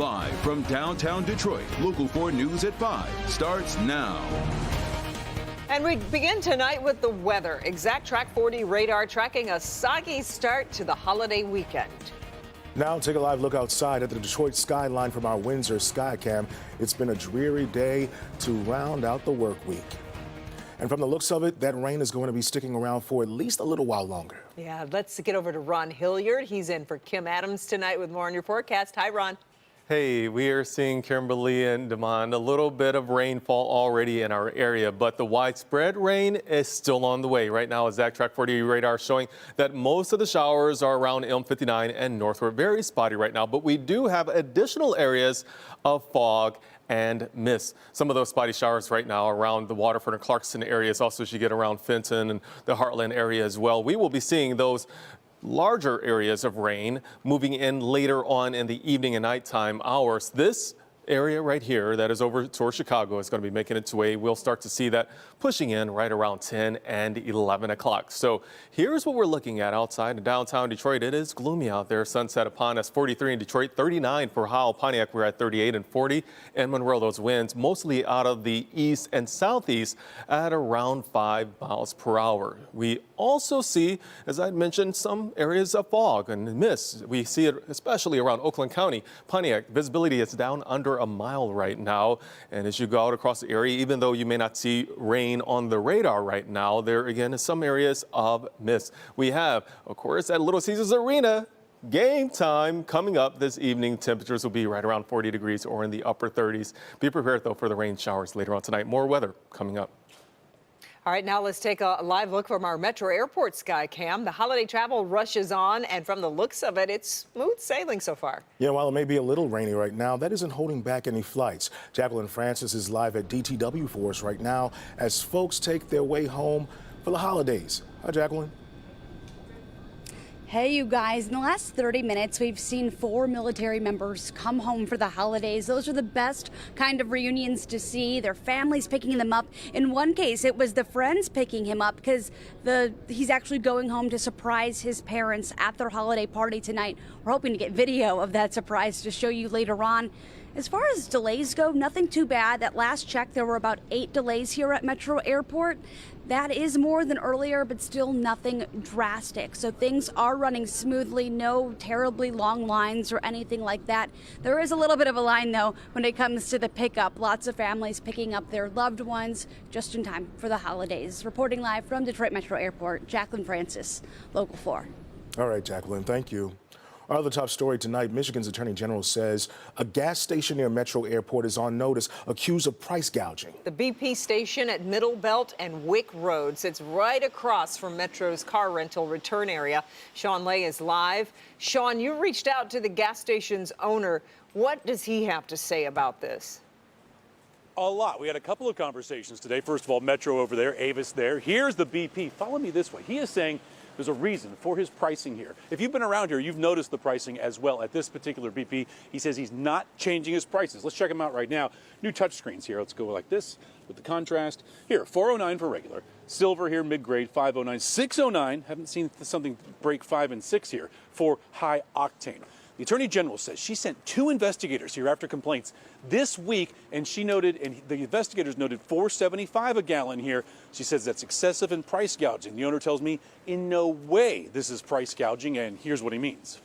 Live from downtown Detroit, Local 4 News at 5 starts now. And we begin tonight with the weather. Exact Track 40 radar tracking a soggy start to the holiday weekend. Now take a live look outside at the Detroit skyline from our Windsor Skycam. It's been a dreary day to round out the work week. And from the looks of it, that rain is going to be sticking around for at least a little while longer. Yeah, let's get over to Ron Hilliard. He's in for Kim Adams tonight with more on your forecast. Hi, Ron. Hey, we are seeing Kimberly and Demond, a little bit of rainfall already in our area, but the widespread rain is still on the way. Right now, Exact Track 40 radar showing that most of the showers are around Elm 59 and northward. Very spotty right now, but we do have additional areas of fog and mist. Some of those spotty showers right now around the Waterford and Clarkston areas. Also, as you get around Fenton and the Heartland area as well. We will be seeing those larger areas of rain moving in later on in the evening and nighttime hours. This area right here that is over towards Chicago is going to be making its way. We'll start to see that pushing in right around 10 and 11 o'clock. So here's what we're looking at outside in downtown Detroit. It is gloomy out there. Sunset upon us. 43 in Detroit, 39 for Howell, Pontiac. We're at 38 and 40. In Monroe, those winds mostly out of the east and southeast at around 5 miles per hour. We also see, as I mentioned, some areas of fog and mist. We see it especially around Oakland County. Pontiac, visibility is down under a mile right now. And as you go out across the area, even though you may not see rain on the radar right now, there again is some areas of mist. We have, of course, at Little Caesars Arena, game time coming up this evening. Temperatures will be right around 40 degrees or in the upper 30s. Be prepared, though, for the rain showers later on tonight. More weather coming up. All right, now let's take a live look from our Metro Airport sky cam. The holiday travel rushes on, and from the looks of it, it's smooth sailing so far. Yeah, while it may be a little rainy right now, that isn't holding back any flights. Jacqueline Francis is live at DTW for us right now as folks take their way home for the holidays. Hi, Jacqueline. Hey, you guys, in the last 30 minutes, we've seen 4 military members come home for the holidays. Those are the best kind of reunions to see. Their families picking them up. In one case, it was the friends picking him up because he's actually going home to surprise his parents at their holiday party tonight. We're hoping to get video of that surprise to show you later on. As far as delays go, nothing too bad. At last check, there were about 8 delays here at Metro Airport. That is more than earlier, but still nothing drastic. So things are running smoothly, no terribly long lines or anything like that. There is a little bit of a line, though, when it comes to the pickup. Lots of families picking up their loved ones just in time for the holidays. Reporting live from Detroit Metro Airport, Jacqueline Francis, Local 4. All right, Jacqueline, thank you. Our other top story tonight, Michigan's Attorney General says a gas station near Metro Airport is on notice accused of price gouging. The BP station at Middle Belt and Wick Road sits right across from Metro's car rental return area. Sean Lay is live. Sean, you reached out to the gas station's owner. What does he have to say about this? A lot. We had a couple of conversations today. First of all, Metro over there, Avis there. Here's the BP. Follow me this way. He is saying there's a reason for his pricing here. If you've been around here, you've noticed the pricing as well at this particular BP. He says he's not changing his prices. Let's check them out right now. New touchscreens here. Let's go like this with the contrast. Here, $409 for regular. Silver here, mid-grade, $509. $609, haven't seen something break 5 and 6 here, for high octane. The Attorney General says she sent 2 investigators here after complaints this week, and she noted, and the investigators noted $4.75 a gallon here. She says that's excessive and price gouging. The owner tells me in no way this is price gouging, and here's what he means.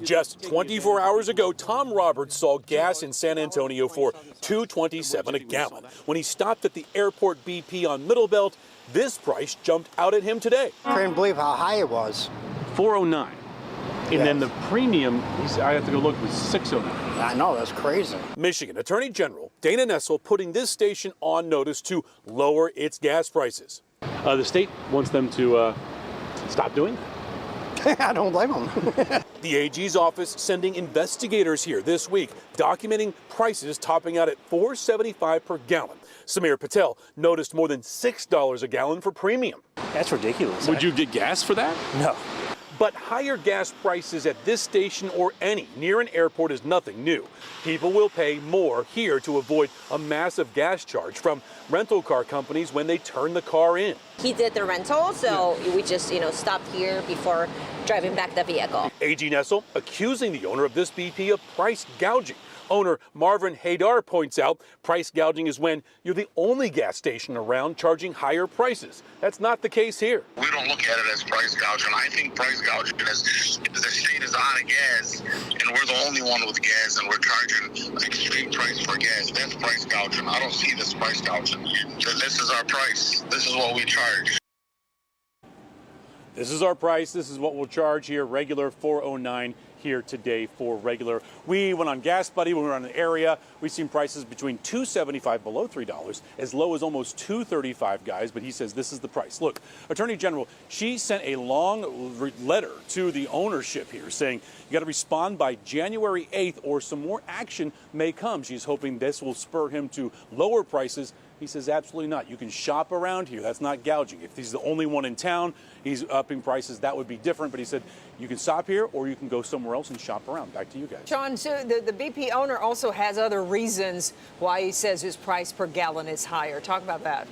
Just 24 hours ago, Tom Roberts saw gas in San Antonio for $2.27 a gallon. When he stopped at the airport BP on Middle Belt, this price jumped out at him today. I couldn't believe how high it was. $4.09. And then the premium, I have to go look, was $6.09. I know, that's crazy. Michigan Attorney General Dana Nessel putting this station on notice to lower its gas prices. The state wants them to stop doing that. I don't blame them. The AG's office sending investigators here this week, documenting prices topping out at $4.75 per gallon. Samir Patel noticed more than $6 a gallon for premium. That's ridiculous. Would you get gas for that? No. But higher gas prices at this station or any near an airport is nothing new. People will pay more here to avoid a massive gas charge from rental car companies when they turn the car in. he did the rental, so we just, stopped here before driving back the vehicle. AG Nessel accusing the owner of this BP of price gouging. Owner Marvin Haydar points out price gouging is when you're the only gas station around charging higher prices. That's not the case here. We don't look at it as price gouging. I think price gouging is the state is out of gas, and we're the only one with gas, and we're charging an extreme price for gas. That's price gouging. I don't see this price gouging. This is our price. This is what we charge. This is our price. This is what we'll charge here. Regular $4.09 here today for regular. We went on Gas Buddy when we were on an area. We've seen prices between $2.75 below $3, as low as almost $2.35, guys. But he says this is the price. Look, Attorney General, she sent a long letter to the ownership here saying you got to respond by January 8th or some more action may come. She's hoping this will spur him to lower prices. He says absolutely not. You can shop around here. That's not gouging. If he's the only one in town, he's upping prices, that would be different. But he said you can stop here or you can go somewhere else and shop around. Back to you guys. Sean, so the BP owner also has other reasons why he says his price per gallon is higher. Talk about that.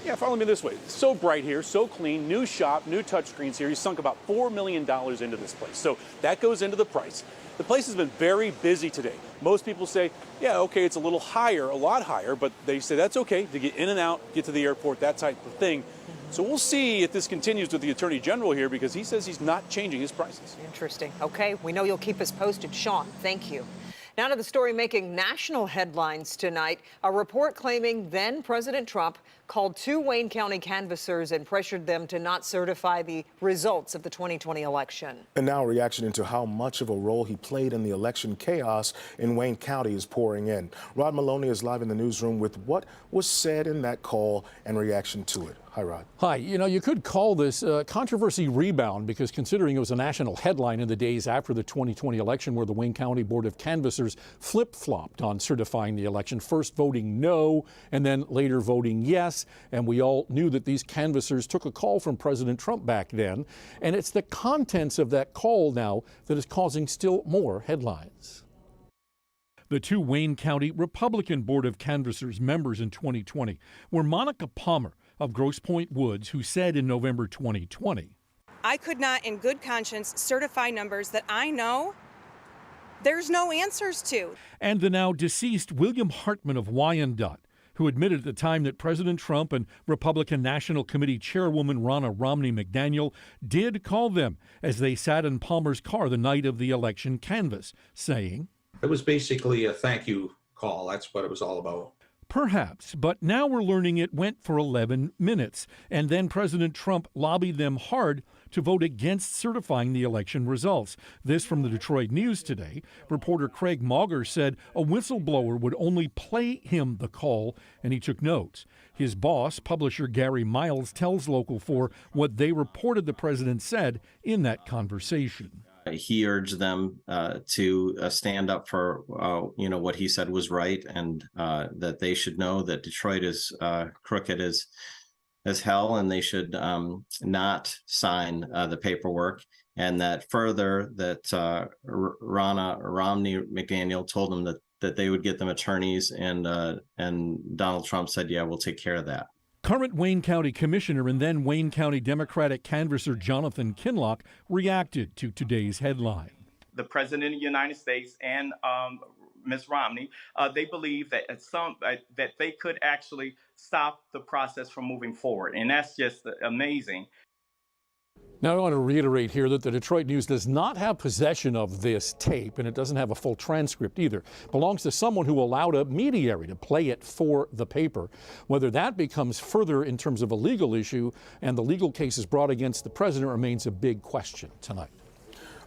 Yeah, follow me this way. So bright here, so clean, new shop, new touchscreens here. He sunk about $4 million into this place. So that goes into the price. The place has been very busy today. Most people say, yeah, okay, it's a little higher, a lot higher, but they say that's okay to get in and out, get to the airport, that type of thing. So we'll see if this continues with the Attorney General here because he says he's not changing his prices. Interesting. Okay, we know you'll keep us posted. Sean, thank you. Now to the story making national headlines tonight. A report claiming then President Trump called 2 Wayne County canvassers and pressured them to not certify the results of the 2020 election. And now a reaction into how much of a role he played in the election chaos in Wayne County is pouring in. Rod Maloney is live in the newsroom with what was said in that call and reaction to it. Hi, Rod. Hi. You could call this a controversy rebound because considering it was a national headline in the days after the 2020 election where the Wayne County Board of Canvassers flip-flopped on certifying the election, first voting no and then later voting yes. And we all knew that these canvassers took a call from President Trump back then. And it's the contents of that call now that is causing still more headlines. The 2 Wayne County Republican Board of Canvassers members in 2020 were Monica Palmer of Grosse Pointe Woods, who said in November 2020, I could not in good conscience certify numbers that I know there's no answers to. And the now deceased William Hartman of Wyandotte, who admitted at the time that President Trump and Republican National Committee Chairwoman Ronna Romney McDaniel did call them as they sat in Palmer's car the night of the election canvass, saying, it was basically a thank you call. That's what it was all about. Perhaps, but now we're learning it went for 11 minutes, and then President Trump lobbied them hard to vote against certifying the election results. This from the Detroit News today. Reporter Craig Mauger said a whistleblower would only play him the call, and he took notes. His boss, publisher Gary Miles, tells Local 4 what they reported the president said in that conversation. He urged them to stand up for, what he said was right, and that they should know that Detroit is crooked as hell, and they should not sign the paperwork. And that further, that Ronna Romney McDaniel told them that they would get them attorneys, and Donald Trump said, "Yeah, we'll take care of that." Current Wayne County Commissioner and then Wayne County Democratic canvasser Jonathan Kinloch reacted to today's headline. The President of the United States and Ms. Romney, they believe that that they could actually stop the process from moving forward. And that's just amazing. Now, I want to reiterate here that the Detroit News does not have possession of this tape, and it doesn't have a full transcript either. It belongs to someone who allowed a mediary to play it for the paper. Whether that becomes further in terms of a legal issue and the legal cases brought against the president remains a big question tonight.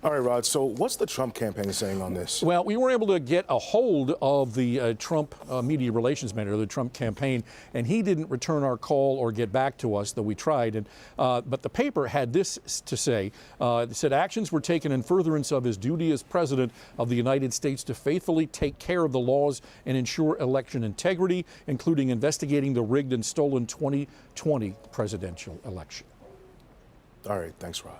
All right, Rod, so what's the Trump campaign saying on this? Well, we were able to get a hold of the Trump media relations manager, the Trump campaign, and he didn't return our call or get back to us, though we tried. And but the paper had this to say. It said actions were taken in furtherance of his duty as president of the United States to faithfully take care of the laws and ensure election integrity, including investigating the rigged and stolen 2020 presidential election. All right, thanks, Rod.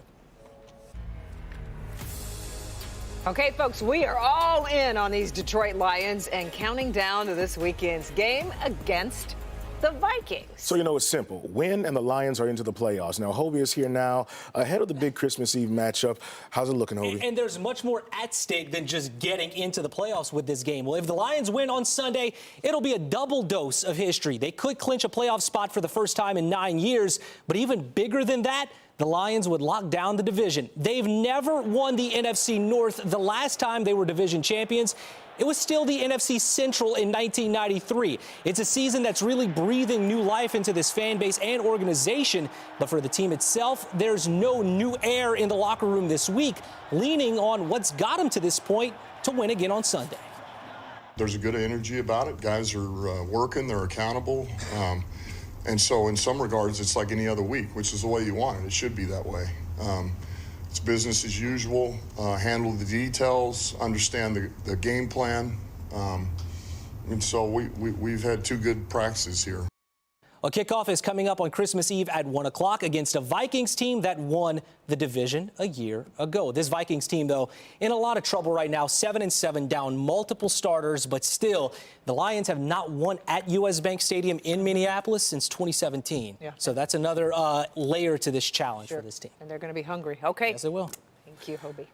Okay, folks, we are all in on these Detroit Lions and counting down to this weekend's game against the Vikings. So, it's simple. Win and the Lions are into the playoffs. Now, Hobie is here now ahead of the big Christmas Eve matchup. How's it looking, Hobie? And there's much more at stake than just getting into the playoffs with this game. Well, if the Lions win on Sunday, it'll be a double dose of history. They could clinch a playoff spot for the first time in 9 years, but even bigger than that, the Lions would lock down the division. They've never won the NFC North. The last time they were division champions, it was still the NFC Central in 1993. It's a season that's really breathing new life into this fan base and organization. But for the team itself, there's no new air in the locker room this week, leaning on what's got them to this point to win again on Sunday. There's a good energy about it. Guys are working, they're accountable. And so in some regards, it's like any other week, which is the way you want it. It should be that way. It's business as usual, handle the details, understand the game plan. And so we've had 2 good practices here. A kickoff is coming up on Christmas Eve at 1 o'clock against a Vikings team that won the division a year ago. This Vikings team, though, in a lot of trouble right now, 7-7, down multiple starters, but still, the Lions have not won at U.S. Bank Stadium in Minneapolis since 2017. Yeah. So that's another layer to this challenge for this team. And they're going to be hungry. Okay. Yes, it will. Thank you, Hobie.